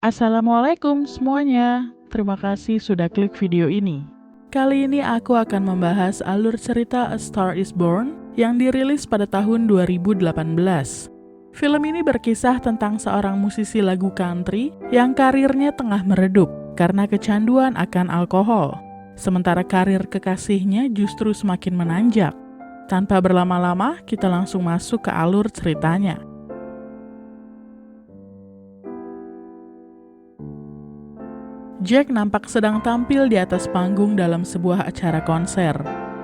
Assalamualaikum semuanya. Terima kasih sudah klik video ini. Kali ini aku akan membahas alur cerita A Star Is Born yang dirilis pada tahun 2018. Film ini berkisah tentang seorang musisi lagu country yang karirnya tengah meredup karena kecanduan akan alkohol. Sementara karir kekasihnya justru semakin menanjak. Tanpa berlama-lama, kita langsung masuk ke alur ceritanya. Jack nampak sedang tampil di atas panggung dalam sebuah acara konser.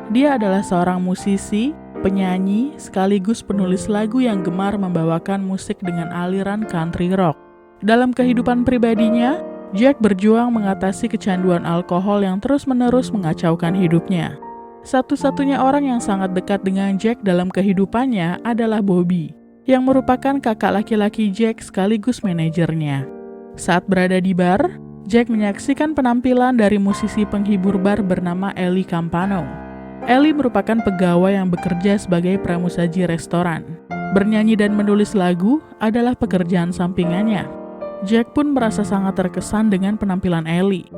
Dia adalah seorang musisi, penyanyi, sekaligus penulis lagu yang gemar membawakan musik dengan aliran country rock. Dalam kehidupan pribadinya, Jack berjuang mengatasi kecanduan alkohol yang terus-menerus mengacaukan hidupnya. Satu-satunya orang yang sangat dekat dengan Jack dalam kehidupannya adalah Bobby, yang merupakan kakak laki-laki Jack sekaligus manajernya. Saat berada di bar, Jack menyaksikan penampilan dari musisi penghibur bar bernama Ellie Campano. Ellie merupakan pegawai yang bekerja sebagai pramusaji restoran. Bernyanyi dan menulis lagu adalah pekerjaan sampingannya. Jack pun merasa sangat terkesan dengan penampilan Ellie.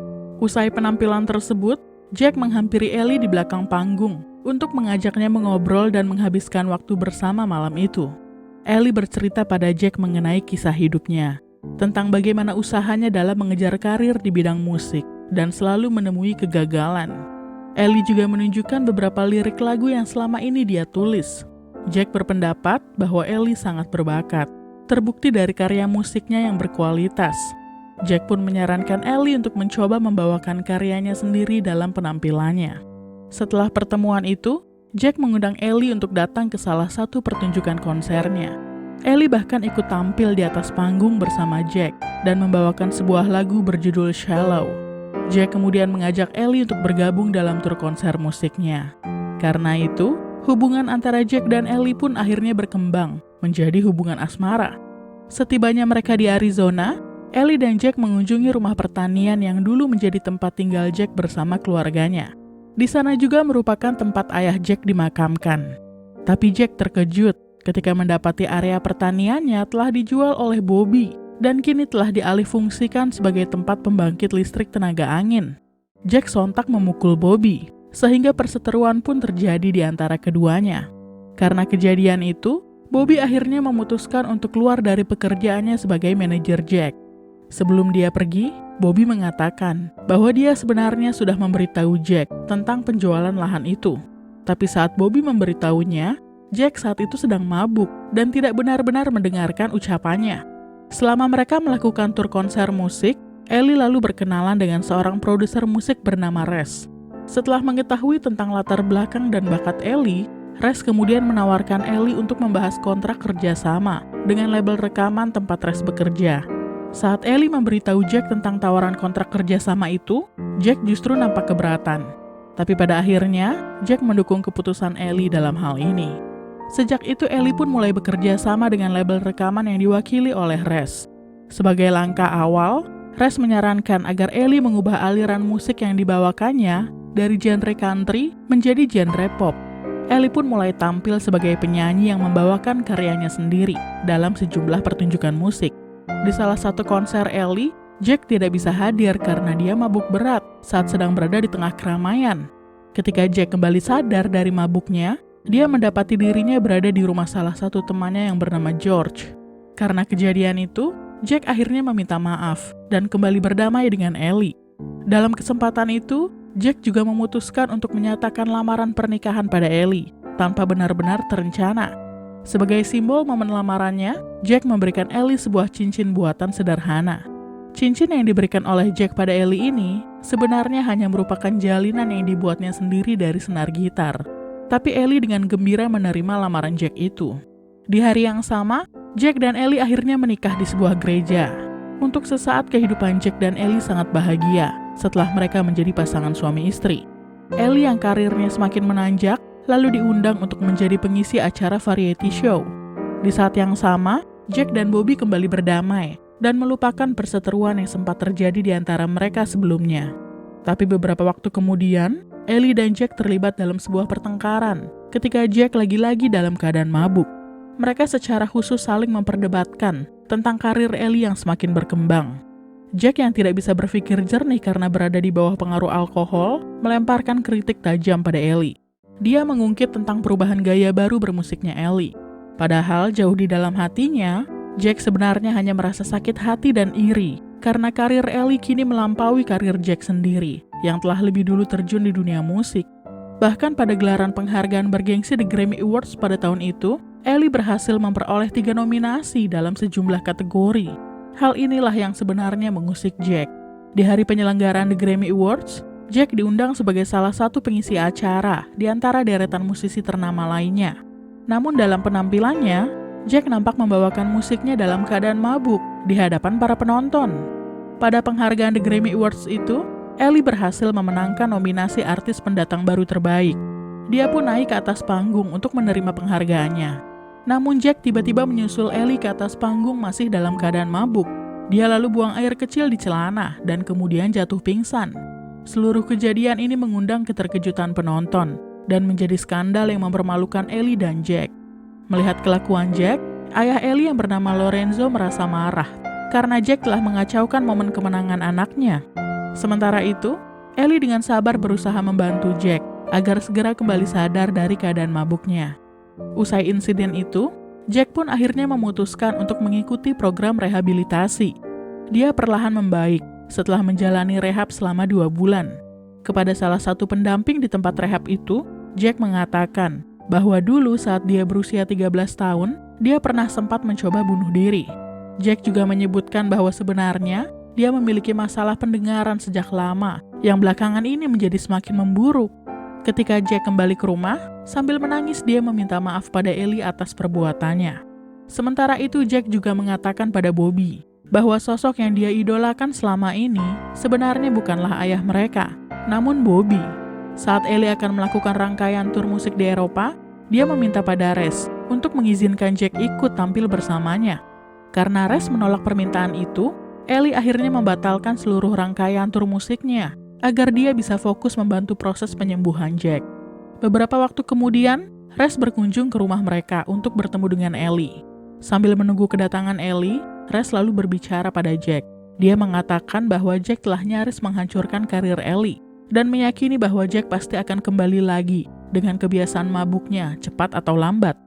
Usai penampilan tersebut, Jack menghampiri Ellie di belakang panggung untuk mengajaknya mengobrol dan menghabiskan waktu bersama malam itu. Ellie bercerita pada Jack mengenai kisah hidupnya, tentang bagaimana usahanya dalam mengejar karir di bidang musik dan selalu menemui kegagalan. Ellie juga menunjukkan beberapa lirik lagu yang selama ini dia tulis. Jack berpendapat bahwa Ellie sangat berbakat, terbukti dari karya musiknya yang berkualitas. Jack pun menyarankan Ellie untuk mencoba membawakan karyanya sendiri dalam penampilannya. Setelah pertemuan itu, Jack mengundang Ellie untuk datang ke salah satu pertunjukan konsernya. Ellie bahkan ikut tampil di atas panggung bersama Jack dan membawakan sebuah lagu berjudul Shallow. Jack kemudian mengajak Ellie untuk bergabung dalam tur konser musiknya. Karena itu, hubungan antara Jack dan Ellie pun akhirnya berkembang menjadi hubungan asmara. Setibanya mereka di Arizona, Ellie dan Jack mengunjungi rumah pertanian yang dulu menjadi tempat tinggal Jack bersama keluarganya. Di sana juga merupakan tempat ayah Jack dimakamkan. Tapi Jack terkejut ketika mendapati area pertaniannya telah dijual oleh Bobby dan kini telah dialihfungsikan sebagai tempat pembangkit listrik tenaga angin. Jack sontak memukul Bobby, sehingga perseteruan pun terjadi di antara keduanya. Karena kejadian itu, Bobby akhirnya memutuskan untuk keluar dari pekerjaannya sebagai manajer Jack. Sebelum dia pergi, Bobby mengatakan bahwa dia sebenarnya sudah memberitahu Jack tentang penjualan lahan itu. Tapi saat Bobby memberitahunya, Jack saat itu sedang mabuk dan tidak benar-benar mendengarkan ucapannya. Selama mereka melakukan tur konser musik, Ellie lalu berkenalan dengan seorang produser musik bernama Res. Setelah mengetahui tentang latar belakang dan bakat Ellie, Res kemudian menawarkan Ellie untuk membahas kontrak kerjasama dengan label rekaman tempat Res bekerja. Saat Ellie memberitahu Jack tentang tawaran kontrak kerjasama itu, Jack justru nampak keberatan. Tapi pada akhirnya, Jack mendukung keputusan Ellie dalam hal ini. Sejak itu Ellie pun mulai bekerja sama dengan label rekaman yang diwakili oleh Res. Sebagai langkah awal, Res menyarankan agar Ellie mengubah aliran musik yang dibawakannya dari genre country menjadi genre pop. Ellie pun mulai tampil sebagai penyanyi yang membawakan karyanya sendiri dalam sejumlah pertunjukan musik. Di salah satu konser Ellie, Jack tidak bisa hadir karena dia mabuk berat saat sedang berada di tengah keramaian. Ketika Jack kembali sadar dari mabuknya, dia mendapati dirinya berada di rumah salah satu temannya yang bernama George. Karena kejadian itu, Jack akhirnya meminta maaf dan kembali berdamai dengan Ellie. Dalam kesempatan itu, Jack juga memutuskan untuk menyatakan lamaran pernikahan pada Ellie tanpa benar-benar terencana. Sebagai simbol momen lamarannya, Jack memberikan Ellie sebuah cincin buatan sederhana. Cincin yang diberikan oleh Jack pada Ellie ini sebenarnya hanya merupakan jalinan yang dibuatnya sendiri dari senar gitar. Tapi Ellie dengan gembira menerima lamaran Jack itu. Di hari yang sama, Jack dan Ellie akhirnya menikah di sebuah gereja. Untuk sesaat kehidupan Jack dan Ellie sangat bahagia setelah mereka menjadi pasangan suami istri. Ellie yang karirnya semakin menanjak, lalu diundang untuk menjadi pengisi acara variety show. Di saat yang sama, Jack dan Bobby kembali berdamai dan melupakan perseteruan yang sempat terjadi di antara mereka sebelumnya. Tapi beberapa waktu kemudian, Ellie dan Jack terlibat dalam sebuah pertengkaran ketika Jack lagi-lagi dalam keadaan mabuk. Mereka secara khusus saling memperdebatkan tentang karir Ellie yang semakin berkembang. Jack yang tidak bisa berpikir jernih karena berada di bawah pengaruh alkohol, melemparkan kritik tajam pada Ellie. Dia mengungkit tentang perubahan gaya baru bermusiknya Ellie. Padahal jauh di dalam hatinya, Jack sebenarnya hanya merasa sakit hati dan iri karena karir Ellie kini melampaui karir Jack sendiri yang telah lebih dulu terjun di dunia musik. Bahkan pada gelaran penghargaan bergengsi The Grammy Awards pada tahun itu, Ellie berhasil memperoleh 3 nominasi dalam sejumlah kategori. Hal inilah yang sebenarnya mengusik Jack. Di hari penyelenggaraan The Grammy Awards, Jack diundang sebagai salah satu pengisi acara di antara deretan musisi ternama lainnya. Namun dalam penampilannya, Jack nampak membawakan musiknya dalam keadaan mabuk di hadapan para penonton. Pada penghargaan The Grammy Awards itu, Ellie berhasil memenangkan nominasi artis pendatang baru terbaik. Dia pun naik ke atas panggung untuk menerima penghargaannya. Namun Jack tiba-tiba menyusul Ellie ke atas panggung masih dalam keadaan mabuk. Dia lalu buang air kecil di celana dan kemudian jatuh pingsan. Seluruh kejadian ini mengundang keterkejutan penonton dan menjadi skandal yang mempermalukan Ellie dan Jack. Melihat kelakuan Jack, ayah Ellie yang bernama Lorenzo merasa marah karena Jack telah mengacaukan momen kemenangan anaknya. Sementara itu, Ellie dengan sabar berusaha membantu Jack agar segera kembali sadar dari keadaan mabuknya. Usai insiden itu, Jack pun akhirnya memutuskan untuk mengikuti program rehabilitasi. Dia perlahan membaik setelah menjalani rehab selama 2 bulan. Kepada salah satu pendamping di tempat rehab itu, Jack mengatakan bahwa dulu saat dia berusia 13 tahun, dia pernah sempat mencoba bunuh diri. Jack juga menyebutkan bahwa sebenarnya dia memiliki masalah pendengaran sejak lama, yang belakangan ini menjadi semakin memburuk. Ketika Jack kembali ke rumah, sambil menangis dia meminta maaf pada Ellie atas perbuatannya. Sementara itu Jack juga mengatakan pada Bobby bahwa sosok yang dia idolakan selama ini sebenarnya bukanlah ayah mereka, namun Bobby. Saat Ellie akan melakukan rangkaian tur musik di Eropa, dia meminta pada Res untuk mengizinkan Jack ikut tampil bersamanya. Karena Res menolak permintaan itu, Ellie akhirnya membatalkan seluruh rangkaian tur musiknya agar dia bisa fokus membantu proses penyembuhan Jack. Beberapa waktu kemudian, Res berkunjung ke rumah mereka untuk bertemu dengan Ellie. Sambil menunggu kedatangan Ellie, Res lalu berbicara pada Jack. Dia mengatakan bahwa Jack telah nyaris menghancurkan karir Ellie dan meyakini bahwa Jack pasti akan kembali lagi dengan kebiasaan mabuknya cepat atau lambat.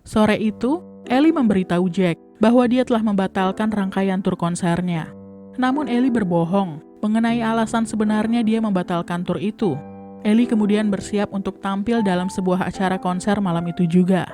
Sore itu, Ellie memberitahu Jack bahwa dia telah membatalkan rangkaian tur konsernya. Namun Ellie berbohong mengenai alasan sebenarnya dia membatalkan tur itu. Ellie kemudian bersiap untuk tampil dalam sebuah acara konser malam itu juga.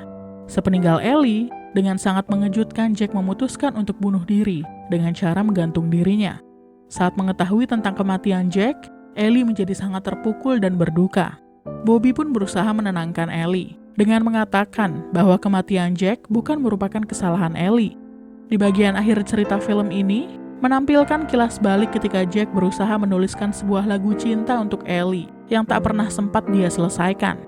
Sepeninggal Ellie, dengan sangat mengejutkan Jack memutuskan untuk bunuh diri dengan cara menggantung dirinya. Saat mengetahui tentang kematian Jack, Ellie menjadi sangat terpukul dan berduka. Bobby pun berusaha menenangkan Ellie dengan mengatakan bahwa kematian Jack bukan merupakan kesalahan Ellie. Di bagian akhir cerita film ini, menampilkan kilas balik ketika Jack berusaha menuliskan sebuah lagu cinta untuk Ellie yang tak pernah sempat dia selesaikan.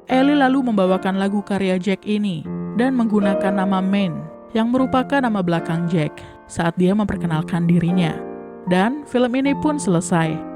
Ellie lalu membawakan lagu karya Jack ini dan menggunakan nama Maine yang merupakan nama belakang Jack saat dia memperkenalkan dirinya. Dan film ini pun selesai.